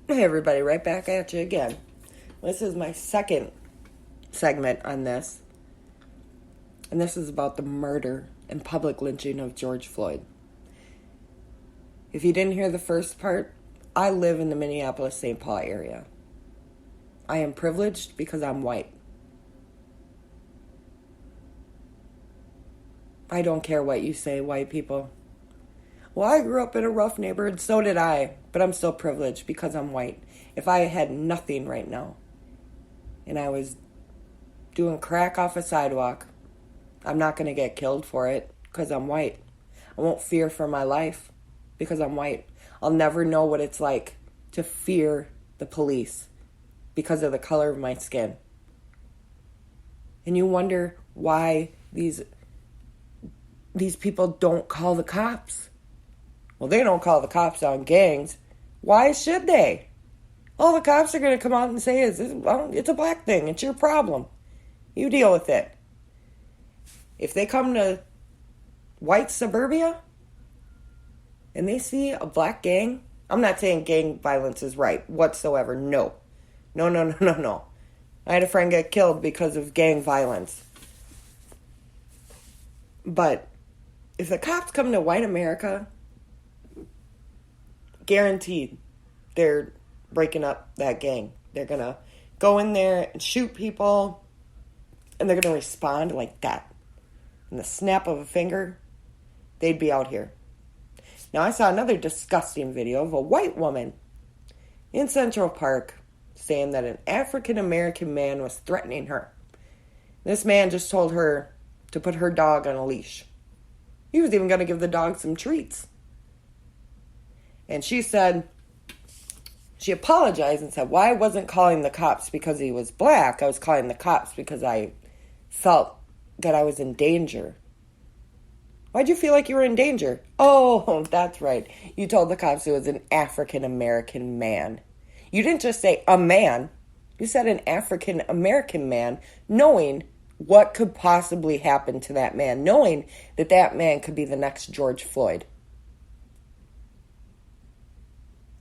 Hey everybody, right back at you again. This is my second segment on this. And this is about the murder and public lynching of George Floyd. If you didn't hear the first part, I live in the Minneapolis-St. Paul area. I am privileged because I'm white. I don't care what you say, white people. Well, I grew up in a rough neighborhood, so did I, but I'm still privileged because I'm white. If I had nothing right now, and I was doing crack off a sidewalk, I'm not going to get killed for it because I'm white. I won't fear for my life because I'm white. I'll never know what it's like to fear the police because of the color of my skin. And you wonder why these people don't call the cops. Well, they don't call the cops on gangs. Why should they? All the cops are going to come out and say is, well, it's a black thing. It's your problem. You deal with it. If they come to white suburbia and they see a black gang, I'm not saying gang violence is right whatsoever. No. No. I had a friend get killed because of gang violence. But if the cops come to white America, guaranteed they're breaking up that gang. They're going to go in there and shoot people, and they're going to respond like that. In the snap of a finger, they'd be out here. Now, I saw another disgusting video of a white woman in Central Park saying that an African-American man was threatening her. This man just told her to put her dog on a leash. He was even going to give the dog some treats. And she apologized and said, well, I wasn't calling the cops because he was black. I was calling the cops because I felt that I was in danger. Why'd you feel like you were in danger? Oh, that's right. You told the cops it was an African-American man. You didn't just say a man. You said an African-American man, knowing what could possibly happen to that man, knowing that that man could be the next George Floyd.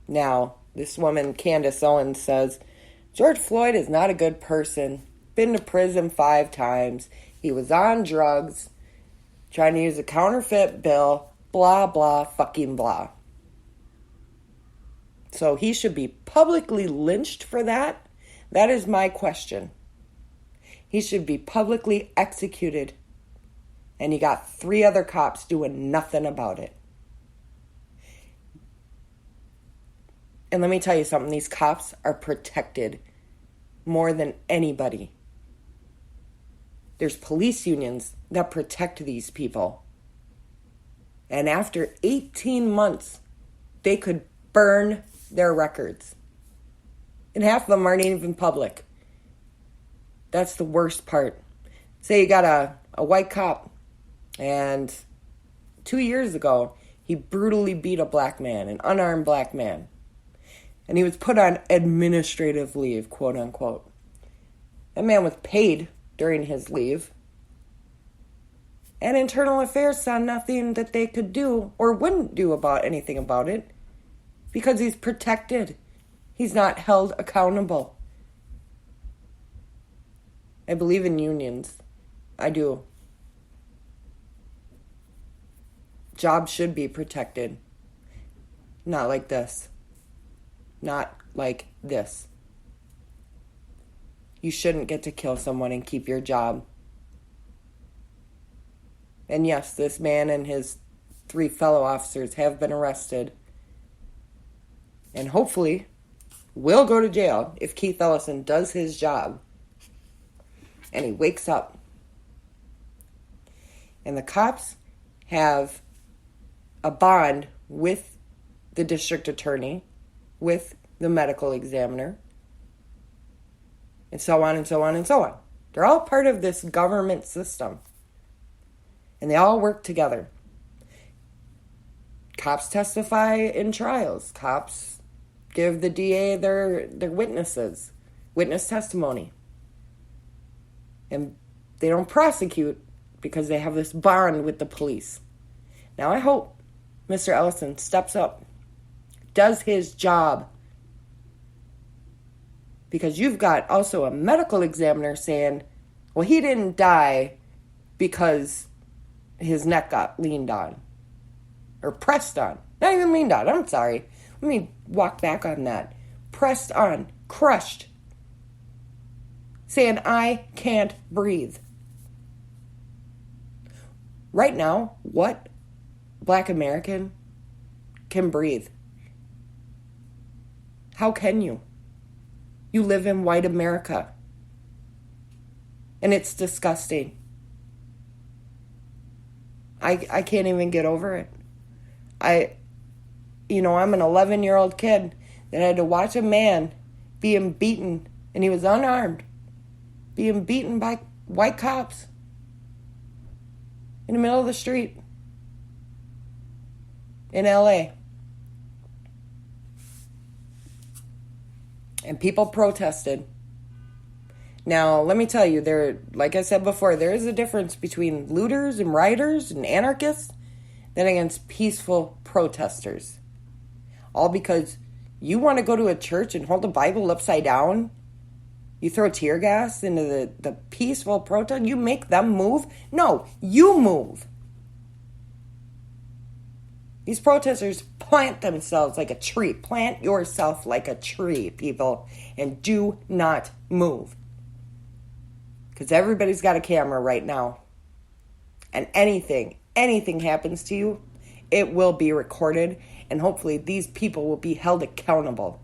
Now, this woman, Candace Owens, says, George Floyd is not a good person. Been to prison 5 times. He was on drugs, trying to use a counterfeit bill, blah, blah, fucking blah. So he should be publicly lynched for that? That is my question. He should be publicly executed. And you got 3 other cops doing nothing about it. And let me tell you something, these cops are protected more than anybody. There's police unions that protect these people. And after 18 months, they could burn their records. And half of them aren't even public. That's the worst part. Say you got a white cop, and 2 years ago, he brutally beat a black man, an unarmed black man. And he was put on administrative leave, quote unquote. That man was paid during his leave. And Internal Affairs saw nothing that they could do or wouldn't do about anything about it. Because he's protected. He's not held accountable. I believe in unions. I do. Jobs should be protected. Not like this. Not like this. You shouldn't get to kill someone and keep your job. And yes, this man and his 3 fellow officers have been arrested. And hopefully will go to jail if Keith Ellison does his job. And he wakes up. And the cops have a bond with the district attorney, with the medical examiner, and so on and so on and so on. They're all part of this government system. And they all work together. Cops testify in trials. Cops give the DA their witness testimony. And they don't prosecute because they have this bond with the police. Now I hope Mr. Ellison steps up, does his job, Because you've got also a medical examiner saying, well, he didn't die because his neck got leaned on. Or pressed on. Not even leaned on, I'm sorry. Let me walk back on that. Pressed on. Crushed. Saying, I can't breathe. Right now, what Black American can breathe? How can you? You live in white America. And it's disgusting. I can't even get over it. I'm an 11-year-old kid that had to watch a man being beaten, and he was unarmed, being beaten by white cops in the middle of the street in LA. And people protested. Now, let me tell you, like I said before, there is a difference between looters and rioters and anarchists than against peaceful protesters. All because you want to go to a church and hold the Bible upside down? You throw tear gas into the peaceful protest? You make them move? No, you move. These protesters plant themselves like a tree. Plant yourself like a tree, people, and do not move. Because everybody's got a camera right now. And anything happens to you, it will be recorded. And hopefully these people will be held accountable.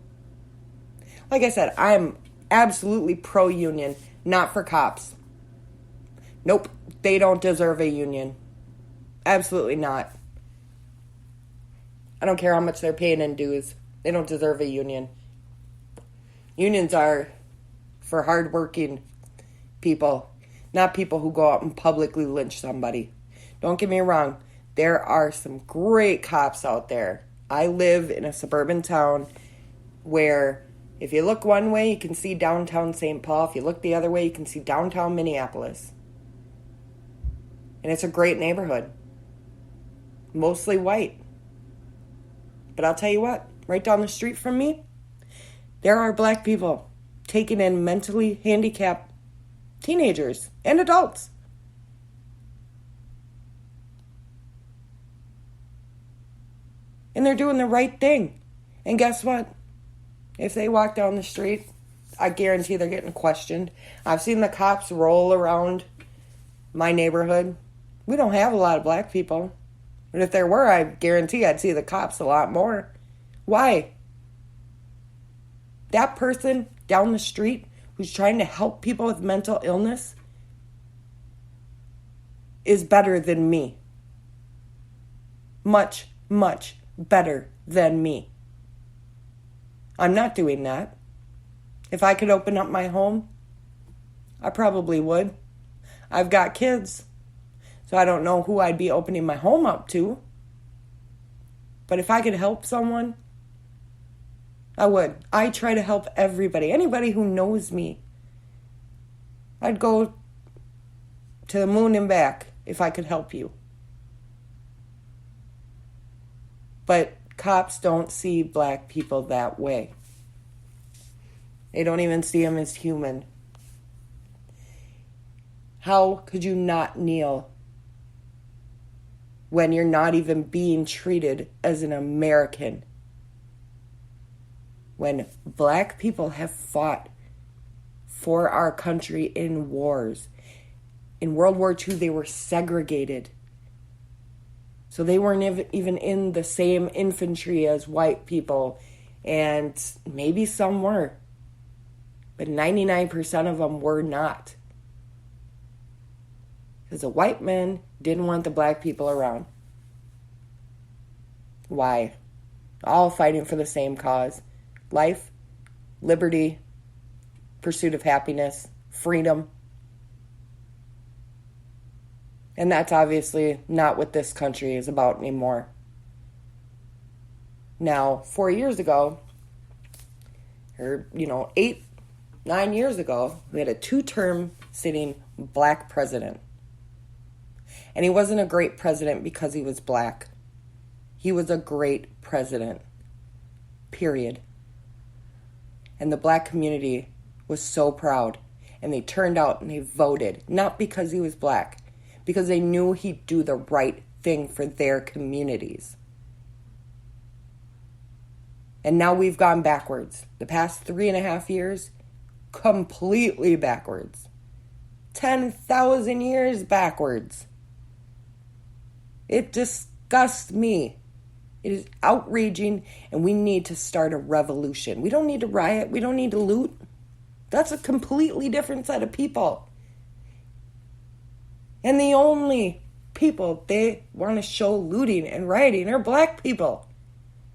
Like I said, I'm absolutely pro-union, not for cops. Nope, they don't deserve a union. Absolutely not. I don't care how much they're paying in dues. They don't deserve a union. Unions are for hardworking people, not people who go out and publicly lynch somebody. Don't get me wrong. There are some great cops out there. I live in a suburban town where if you look one way, you can see downtown St. Paul. If you look the other way, you can see downtown Minneapolis. And it's a great neighborhood. Mostly white. But I'll tell you what, right down the street from me, there are black people taking in mentally handicapped teenagers and adults. And they're doing the right thing. And guess what? If they walk down the street, I guarantee they're getting questioned. I've seen the cops roll around my neighborhood. We don't have a lot of black people. But if there were, I guarantee I'd see the cops a lot more. Why? That person down the street who's trying to help people with mental illness is better than me. Much, much better than me. I'm not doing that. If I could open up my home, I probably would. I've got kids, so I don't know who I'd be opening my home up to. But if I could help someone, I would. I try to help everybody. Anybody who knows me. I'd go to the moon and back if I could help you. But cops don't see black people that way. They don't even see them as human. How could you not kneel when you're not even being treated as an American? When black people have fought for our country in wars. In World War II, they were segregated. So they weren't even in the same infantry as white people. And maybe some were. But 99% of them were not. Because the white men didn't want the black people around. Why? All fighting for the same cause. Life, liberty, pursuit of happiness, freedom. And that's obviously not what this country is about anymore. Now, 4 years ago, or 8, 9 years ago, we had a 2-term sitting black president. And he wasn't a great president because he was black. He was a great president. Period. And the black community was so proud. And they turned out and they voted, not because he was black, because they knew he'd do the right thing for their communities. And now we've gone backwards. The past 3.5 years, completely backwards. 10,000 years backwards. It disgusts me. It is outraging, and we need to start a revolution. We don't need to riot. We don't need to loot. That's a completely different set of people. And the only people they want to show looting and rioting are black people,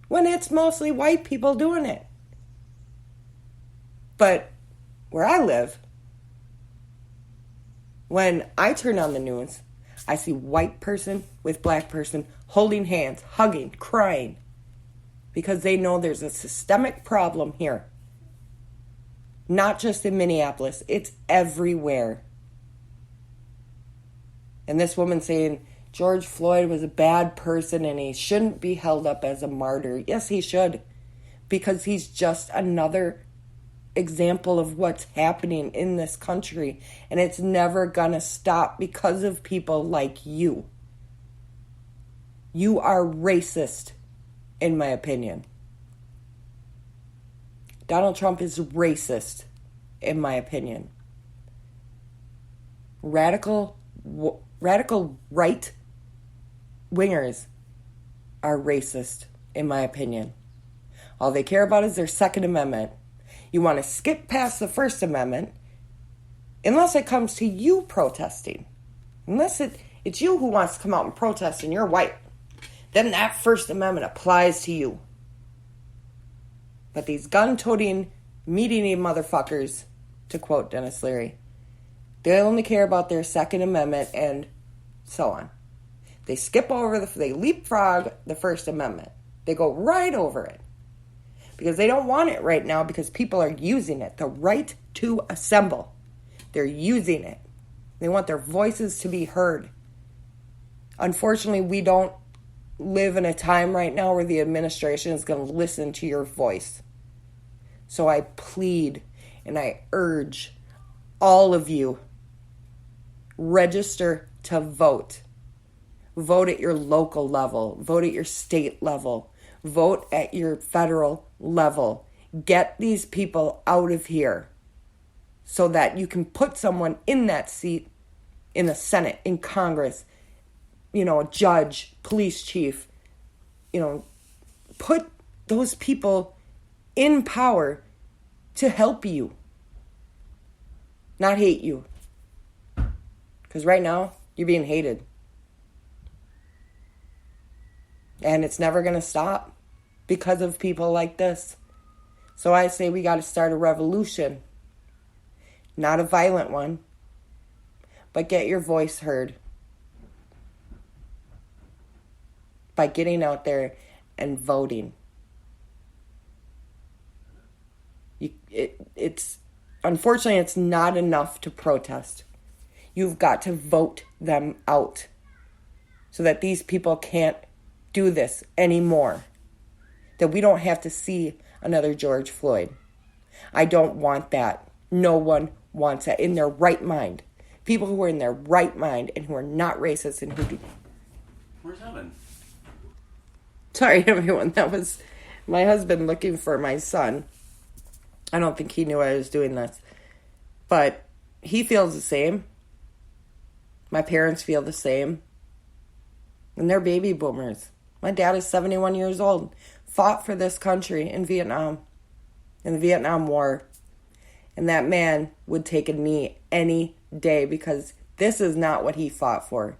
when it's mostly white people doing it. But where I live, when I turn on the news, I see white person with black person holding hands, hugging, crying, because they know there's a systemic problem here. Not just in Minneapolis, it's everywhere. And this woman saying George Floyd was a bad person and he shouldn't be held up as a martyr. Yes, he should, because he's just another example of what's happening in this country, and it's never gonna stop because of people like you. You are racist, in my opinion. Donald Trump is racist, in my opinion. Radical right wingers are racist, in my opinion. All they care about is their Second Amendment. You want to skip past the First Amendment unless it comes to you protesting. Unless it's you who wants to come out and protest and you're white. Then that First Amendment applies to you. But these gun-toting, meat-eating motherfuckers, to quote Dennis Leary, they only care about their Second Amendment and so on. They skip over, they leapfrog the First Amendment. They go right over it. Because they don't want it right now because people are using it. The right to assemble. They're using it. They want their voices to be heard. Unfortunately, we don't live in a time right now where the administration is going to listen to your voice. So I plead and I urge all of you, register to vote. Vote at your local level. Vote at your state level. Vote at your federal level. Get these people out of here so that you can put someone in that seat in the Senate, in Congress, a judge, police chief, put those people in power to help you, not hate you. Because right now, you're being hated. And it's never going to stop because of people like this. So I say we got to start a revolution. Not a violent one, but get your voice heard by getting out there and voting. Unfortunately, it's not enough to protest. You've got to vote them out so that these people can't do this anymore. That we don't have to see another George Floyd. I don't want that. No one wants that in their right mind. People who are in their right mind and who are not racist and who do. Where's Evan? Sorry, everyone. That was my husband looking for my son. I don't think he knew I was doing this. But he feels the same. My parents feel the same. And they're baby boomers. My dad is 71 years old. Fought for this country in Vietnam. In the Vietnam War. And that man would take a knee any day because this is not what he fought for.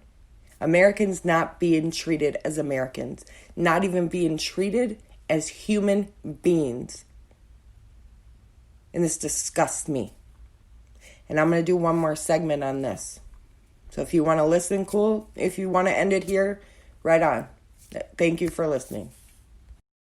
Americans not being treated as Americans. Not even being treated as human beings. And this disgusts me. And I'm going to do one more segment on this. So if you want to listen, cool. If you want to end it here, right on. Thank you for listening.